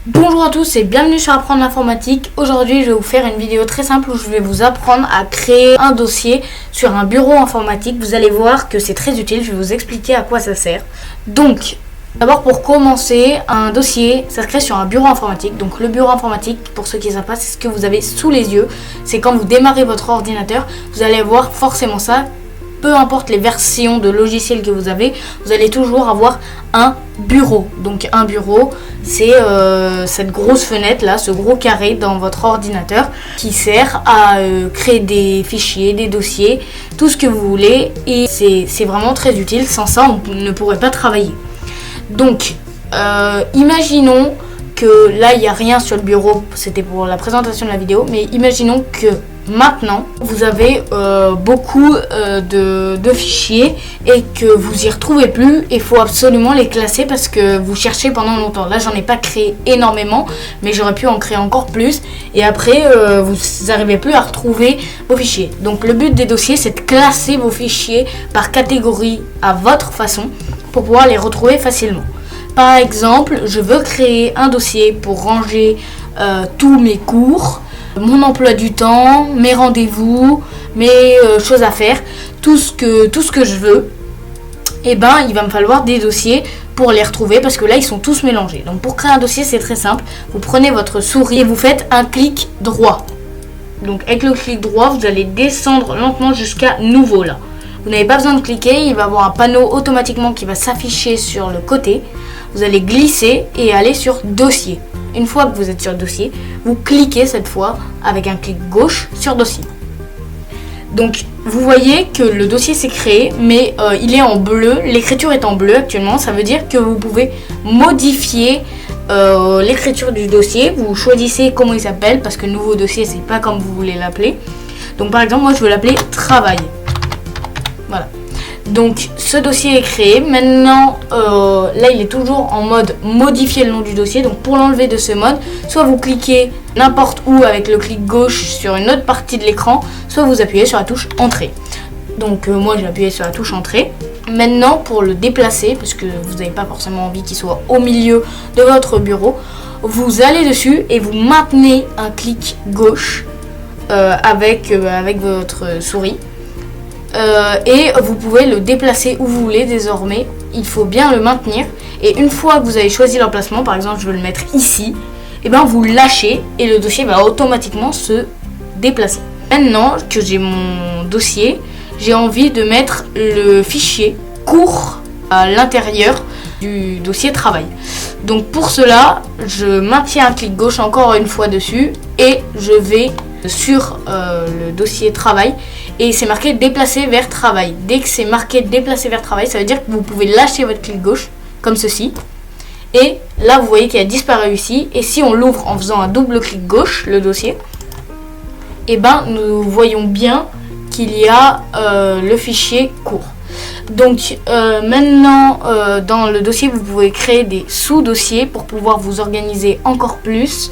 Bonjour à tous et bienvenue sur Apprendre l'informatique. Aujourd'hui je vais vous faire une vidéo très simple où je vais vous apprendre à créer un dossier sur un bureau informatique. Vous allez voir que c'est très utile, je vais vous expliquer à quoi ça sert. Donc d'abord pour commencer, un dossier ça se crée sur un bureau informatique. Donc le bureau informatique, pour ceux qui ne savent pas, c'est ce que vous avez sous les yeux. C'est quand vous démarrez votre ordinateur, vous allez voir forcément ça. Peu importe les versions de logiciels que vous avez, vous allez toujours avoir un bureau. Donc un bureau, c'est cette grosse fenêtre là, ce gros carré dans votre ordinateur qui sert à créer des fichiers, des dossiers, tout ce que vous voulez. Et c'est vraiment très utile, sans ça on ne pourrait pas travailler. Donc imaginons que là il n'y a rien sur le bureau, c'était pour la présentation de la vidéo, mais imaginons que maintenant vous avez beaucoup de fichiers et que vous y retrouvez plus. Il faut absolument les classer parce que vous cherchez pendant longtemps. Là j'en ai pas créé énormément, mais j'aurais pu en créer encore plus et après vous n'arrivez plus à retrouver vos fichiers. Donc le but des dossiers, c'est de classer vos fichiers par catégorie à votre façon pour pouvoir les retrouver facilement. Par exemple, je veux créer un dossier pour ranger tous mes cours, mon emploi du temps, mes rendez-vous, mes choses à faire, tout ce que je veux. Et ben, il va me falloir des dossiers pour les retrouver parce que là, ils sont tous mélangés. Donc pour créer un dossier, c'est très simple. Vous prenez votre souris et vous faites un clic droit. Donc avec le clic droit, vous allez descendre lentement jusqu'à nouveau là. Vous n'avez pas besoin de cliquer, il va y avoir un panneau automatiquement qui va s'afficher sur le côté. Vous allez glisser et aller sur dossier. Une fois que vous êtes sur dossier, vous cliquez cette fois avec un clic gauche sur dossier. Donc vous voyez que le dossier s'est créé, mais il est en bleu, l'écriture est en bleu actuellement. Ça veut dire que vous pouvez modifier l'écriture du dossier. Vous choisissez comment il s'appelle parce que nouveau dossier c'est pas comme vous voulez l'appeler. Donc par exemple moi je veux l'appeler travail. Voilà. Donc ce dossier est créé. Maintenant là il est toujours en mode modifier le nom du dossier. Donc pour l'enlever de ce mode, soit vous cliquez n'importe où avec le clic gauche sur une autre partie de l'écran, soit vous appuyez sur la touche entrée. Donc moi j'ai appuyé sur la touche entrée. Maintenant pour le déplacer, parce que vous n'avez pas forcément envie qu'il soit au milieu de votre bureau, vous allez dessus et vous maintenez un clic gauche avec votre souris. Et vous pouvez le déplacer où vous voulez désormais. Il faut bien le maintenir et une fois que vous avez choisi l'emplacement, par exemple je veux le mettre ici, et bien vous lâchez et le dossier va automatiquement se déplacer. Maintenant que j'ai mon dossier, j'ai envie de mettre le fichier cours à l'intérieur du dossier travail. Donc pour cela, je maintiens un clic gauche encore une fois dessus et je vais sur le dossier travail et c'est marqué déplacer vers travail. Dès que c'est marqué déplacer vers travail, ça veut dire que vous pouvez lâcher votre clic gauche comme ceci et là vous voyez qu'il a disparu ici. Et si on l'ouvre en faisant un double clic gauche, le dossier, et ben nous voyons bien qu'il y a le fichier cours. Donc maintenant dans le dossier vous pouvez créer des sous-dossiers pour pouvoir vous organiser encore plus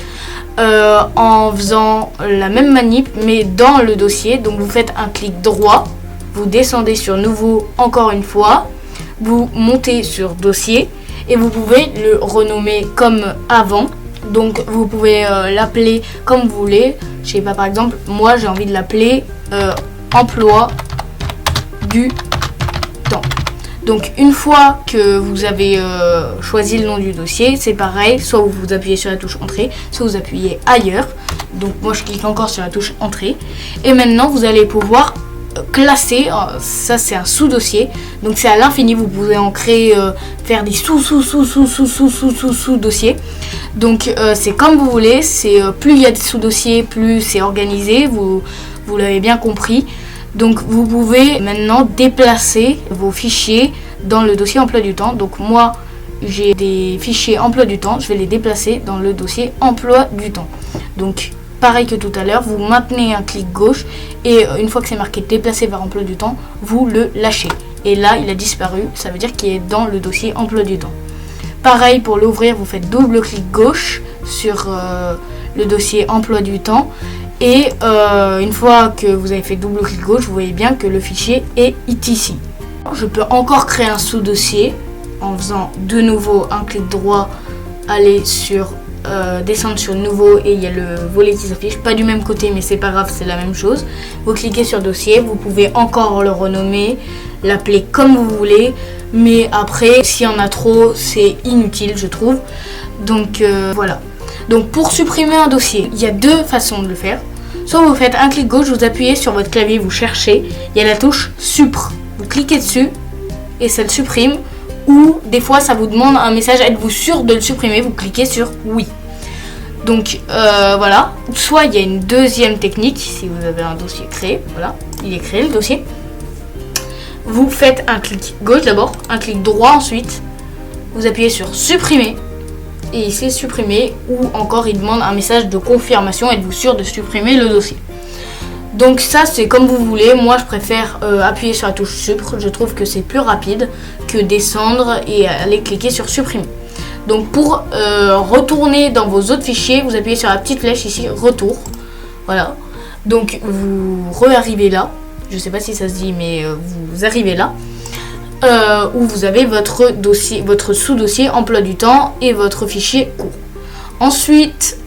en faisant la même manip mais dans le dossier. Donc vous faites un clic droit, vous descendez sur nouveau encore une fois, vous montez sur dossier et vous pouvez le renommer comme avant. Donc vous pouvez l'appeler comme vous voulez. Je sais pas, par exemple moi j'ai envie de l'appeler emploi du temps. Donc une fois que vous avez choisi le nom du dossier, c'est pareil, soit vous appuyez sur la touche entrée, soit vous appuyez ailleurs. Donc moi je clique encore sur la touche entrée et maintenant vous allez pouvoir classer. Ça c'est un sous-dossier, donc c'est à l'infini, vous pouvez en créer, faire des sous-dossiers. Donc c'est comme vous voulez, c'est plus il y a des sous-dossiers, plus c'est organisé, vous l'avez bien compris. Donc vous pouvez maintenant déplacer vos fichiers dans le dossier emploi du temps. Donc moi j'ai des fichiers emploi du temps, je vais les déplacer dans le dossier emploi du temps. Donc pareil que tout à l'heure, vous maintenez un clic gauche et une fois que c'est marqué déplacer vers emploi du temps, vous le lâchez. Et là il a disparu, ça veut dire qu'il est dans le dossier emploi du temps. Pareil pour l'ouvrir, vous faites double clic gauche sur le dossier emploi du temps. Et une fois que vous avez fait double clic gauche, vous voyez bien que le fichier est ici. Je peux encore créer un sous-dossier en faisant de nouveau un clic droit, aller sur descendre sur nouveau et il y a le volet qui s'affiche, pas du même côté mais c'est pas grave, c'est la même chose. Vous cliquez sur dossier, vous pouvez encore le renommer, l'appeler comme vous voulez, mais après s'il y en a trop c'est inutile je trouve. Donc voilà. Donc pour supprimer un dossier, il y a deux façons de le faire. Soit vous faites un clic gauche, vous appuyez sur votre clavier, vous cherchez, il y a la touche Supr, vous cliquez dessus et ça le supprime. Ou des fois ça vous demande un message, êtes-vous sûr de le supprimer, vous cliquez sur oui. Donc voilà, soit il y a une deuxième technique, si vous avez un dossier créé, voilà, il est créé le dossier. Vous faites un clic gauche d'abord, un clic droit ensuite, vous appuyez sur supprimer, et c'est supprimé, ou encore il demande un message de confirmation, êtes-vous sûr de supprimer le dossier. Donc ça c'est comme vous voulez, moi je préfère appuyer sur la touche Supr, je trouve que c'est plus rapide que descendre et aller cliquer sur supprimer. Donc pour retourner dans vos autres fichiers, vous appuyez sur la petite flèche ici, retour, voilà. Donc vous re-arrivez là, je sais pas si ça se dit mais vous arrivez là, où vous avez votre dossier, votre sous-dossier emploi du temps et votre fichier cours. Ensuite,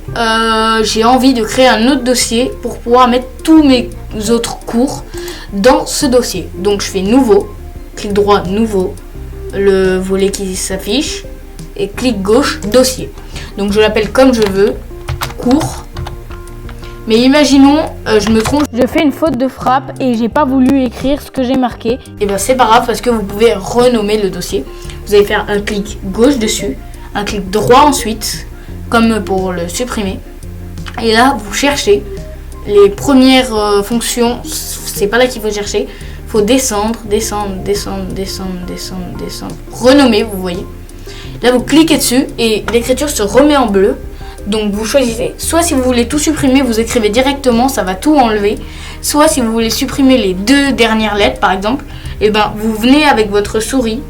j'ai envie de créer un autre dossier pour pouvoir mettre tous mes autres cours dans ce dossier. Donc je fais nouveau, clic droit nouveau, le volet qui s'affiche et clic gauche dossier. Donc je l'appelle comme je veux, cours. Mais imaginons, je me trompe, je fais une faute de frappe et j'ai pas voulu écrire ce que j'ai marqué. Et bien c'est pas grave parce que vous pouvez renommer le dossier. Vous allez faire un clic gauche dessus, un clic droit ensuite, comme pour le supprimer. Et là, vous cherchez les premières fonctions. C'est pas là qu'il faut chercher. Il faut descendre, renommer, vous voyez. Là, vous cliquez dessus et l'écriture se remet en bleu. Donc, vous choisissez. Soit si vous voulez tout supprimer, vous écrivez directement, ça va tout enlever. Soit si vous voulez supprimer les deux dernières lettres, par exemple, et ben, vous venez avec votre souris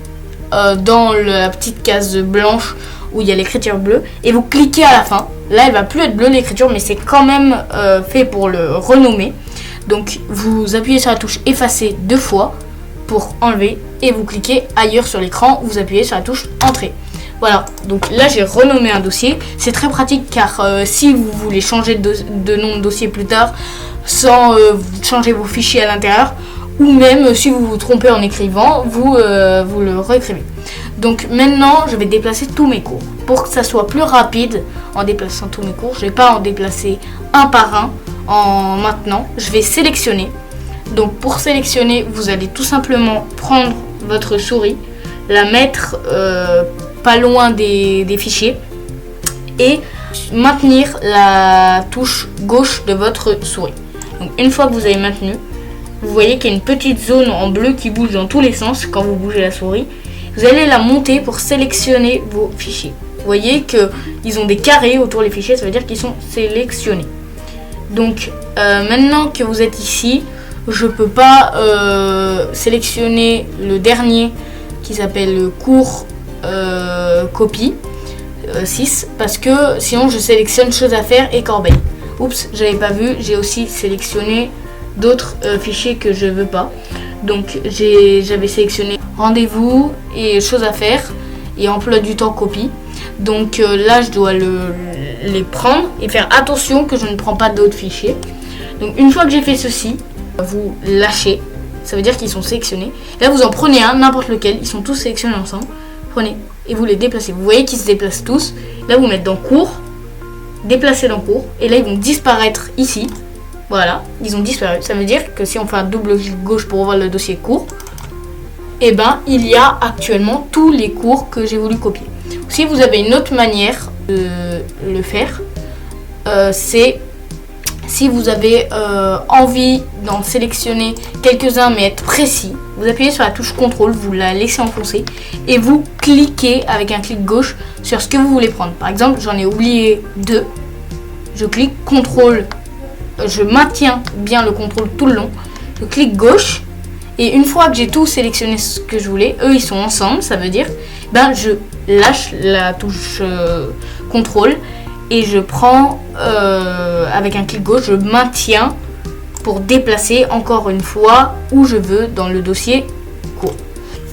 dans la petite case blanche où il y a l'écriture bleue et vous cliquez à la fin. Là elle va plus être bleue l'écriture mais c'est quand même fait pour le renommer. Donc vous appuyez sur la touche effacer deux fois pour enlever et vous cliquez ailleurs sur l'écran, vous appuyez sur la touche entrée. Voilà, donc là j'ai renommé un dossier. C'est très pratique car si vous voulez changer de nom de dossier plus tard sans changer vos fichiers à l'intérieur, ou même si vous vous trompez en écrivant, vous le réécrivez. Donc maintenant, je vais déplacer tous mes cours. Pour que ça soit plus rapide en déplaçant tous mes cours, je ne vais pas en déplacer un par un maintenant. Je vais sélectionner. Donc pour sélectionner, vous allez tout simplement prendre votre souris, la mettre pas loin des fichiers et maintenir la touche gauche de votre souris. Donc une fois que vous avez maintenu, vous voyez qu'il y a une petite zone en bleu qui bouge dans tous les sens quand vous bougez la souris. Vous allez la monter pour sélectionner vos fichiers. Vous voyez qu'ils ont des carrés autour des fichiers, ça veut dire qu'ils sont sélectionnés. Donc maintenant que vous êtes ici, je ne peux pas sélectionner le dernier qui s'appelle cours copie 6 parce que sinon je sélectionne choses à faire et corbeille. Oups, j'avais pas vu, j'ai aussi sélectionné d'autres fichiers que je veux pas. Donc j'avais sélectionné rendez-vous et choses à faire et emploi du temps copie. Donc là je dois les prendre et faire attention que je ne prends pas d'autres fichiers. Donc une fois que j'ai fait ceci, vous lâchez, ça veut dire qu'ils sont sélectionnés. Là vous en prenez un, n'importe lequel, ils sont tous sélectionnés ensemble. Prenez et vous les déplacez. Vous voyez qu'ils se déplacent tous. Là vous mettez dans cours, déplacer dans cours et là ils vont disparaître ici. Voilà, ils ont disparu. Ça veut dire que si on fait un double clic gauche pour ouvrir le dossier cours, et ben il y a actuellement tous les cours que j'ai voulu copier. Si vous avez une autre manière de le faire, c'est si vous avez envie d'en sélectionner quelques-uns mais être précis, vous appuyez sur la touche contrôle, vous la laissez enfoncer et vous cliquez avec un clic gauche sur ce que vous voulez prendre. Par exemple, j'en ai oublié 2. Je clique contrôle. Je maintiens bien le contrôle tout le long. Je clique gauche et une fois que j'ai tout sélectionné ce que je voulais, eux ils sont ensemble, ça veut dire je lâche la touche contrôle et je prends avec un clic gauche, je maintiens pour déplacer encore une fois où je veux dans le dossier cours.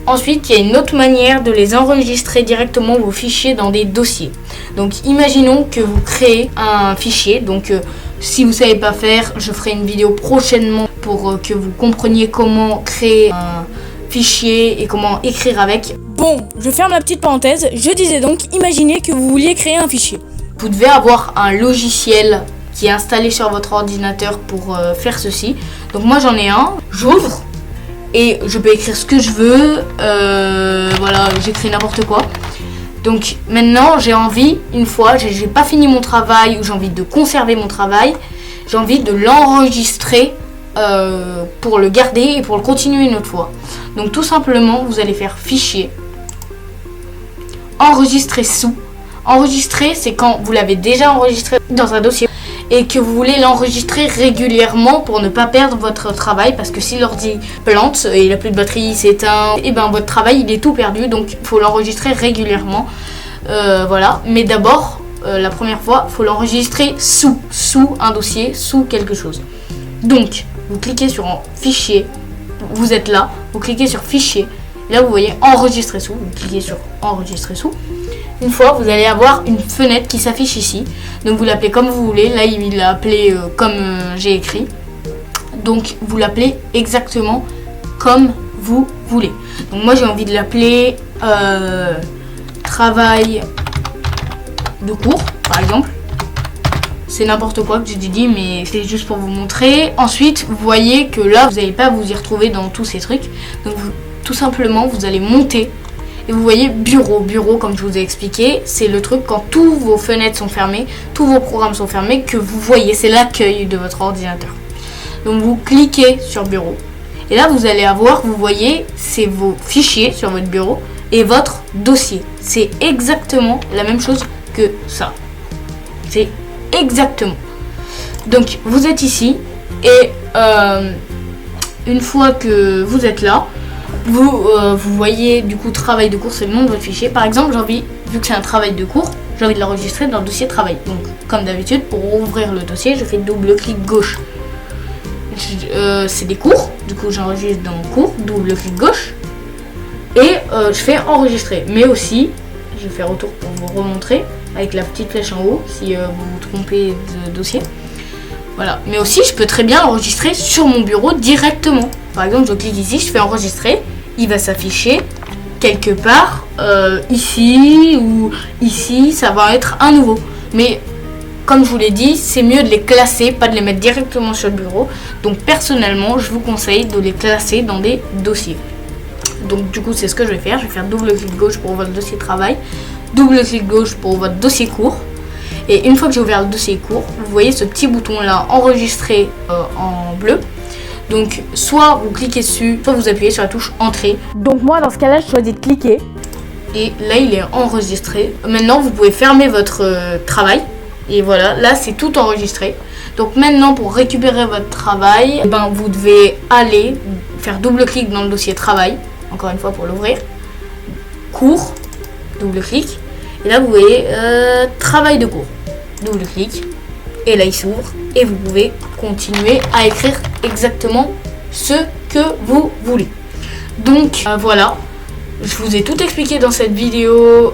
Ensuite, il y a une autre manière de les enregistrer directement vos fichiers dans des dossiers. Donc imaginons que vous créez un fichier. Donc si vous ne savez pas faire, je ferai une vidéo prochainement pour que vous compreniez comment créer un fichier et comment écrire avec. Bon, je ferme la petite parenthèse. Je disais donc, imaginez que vous vouliez créer un fichier. Vous devez avoir un logiciel qui est installé sur votre ordinateur pour faire ceci. Donc moi j'en ai un, j'ouvre et je peux écrire ce que je veux. Voilà, j'écris n'importe quoi. Donc maintenant j'ai envie, une fois, j'ai pas fini mon travail ou j'ai envie de conserver mon travail, j'ai envie de l'enregistrer pour le garder et pour le continuer une autre fois. Donc tout simplement vous allez faire fichier, enregistrer sous. Enregistrer, c'est quand vous l'avez déjà enregistré dans un dossier et que vous voulez l'enregistrer régulièrement pour ne pas perdre votre travail, parce que si l'ordi plante et il n'a plus de batterie, il s'éteint, et ben votre travail il est tout perdu. Donc il faut l'enregistrer régulièrement. Voilà. Mais d'abord, la première fois, il faut l'enregistrer sous un dossier, sous quelque chose. Donc vous cliquez sur fichier, vous êtes là, vous cliquez sur fichier, là vous voyez enregistrer sous, vous cliquez sur enregistrer sous. Une fois, vous allez avoir une fenêtre qui s'affiche ici. Donc vous l'appelez comme vous voulez. Là, il l'a appelé comme j'ai écrit. Donc vous l'appelez exactement comme vous voulez. Donc moi, j'ai envie de l'appeler travail de cours, par exemple. C'est n'importe quoi que j'ai dit, mais c'est juste pour vous montrer. Ensuite, vous voyez que là, vous n'allez pas vous y retrouver dans tous ces trucs. Donc tout simplement, vous allez monter. Et vous voyez bureau, comme je vous ai expliqué, c'est le truc quand tous vos fenêtres sont fermées, tous vos programmes sont fermés, que vous voyez, c'est l'accueil de votre ordinateur. Donc vous cliquez sur bureau. Et là vous allez avoir, vous voyez, c'est vos fichiers sur votre bureau et votre dossier. C'est exactement la même chose que ça. C'est exactement. Donc vous êtes ici et une fois que vous êtes là, vous voyez du coup travail de cours, c'est le nom de votre fichier. Par exemple, j'ai envie, vu que c'est un travail de cours, j'ai envie de l'enregistrer dans le dossier travail. Donc comme d'habitude, pour ouvrir le dossier, je fais double clic gauche. C'est des cours, du coup j'enregistre dans cours, double clic gauche. Et je fais enregistrer. Mais aussi, je vais faire retour pour vous remontrer avec la petite flèche en haut si vous vous trompez de dossier. Voilà. Mais aussi, je peux très bien enregistrer sur mon bureau directement. Par exemple, je clique ici, je fais enregistrer. Il va s'afficher quelque part ici ou ici. Ça va être un nouveau. Mais comme je vous l'ai dit, c'est mieux de les classer, pas de les mettre directement sur le bureau. Donc personnellement, je vous conseille de les classer dans des dossiers. Donc du coup, c'est ce que je vais faire. Je vais faire double clic gauche pour votre dossier travail, double clic gauche pour votre dossier cours. Et une fois que j'ai ouvert le dossier cours, vous voyez ce petit bouton là enregistré en bleu. Donc soit vous cliquez dessus, soit vous appuyez sur la touche entrée. Donc moi dans ce cas-là, je choisis de cliquer. Et là il est enregistré. Maintenant vous pouvez fermer votre travail. Et voilà, là c'est tout enregistré. Donc maintenant pour récupérer votre travail, vous devez aller faire double clic dans le dossier travail. Encore une fois pour l'ouvrir. Cours, double clic. Et là vous voyez travail de cours. Double clic. Et là il s'ouvre. Et vous pouvez continuer à écrire exactement ce que vous voulez. Donc voilà. Je vous ai tout expliqué dans cette vidéo.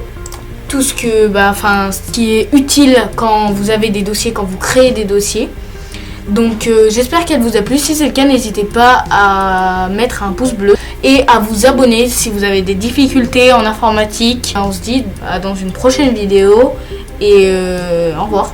Tout ce que, ce qui est utile quand vous avez des dossiers, quand vous créez des dossiers. Donc j'espère qu'elle vous a plu. Si c'est le cas, n'hésitez pas à mettre un pouce bleu et à vous abonner si vous avez des difficultés en informatique. On se dit dans une prochaine vidéo et au revoir.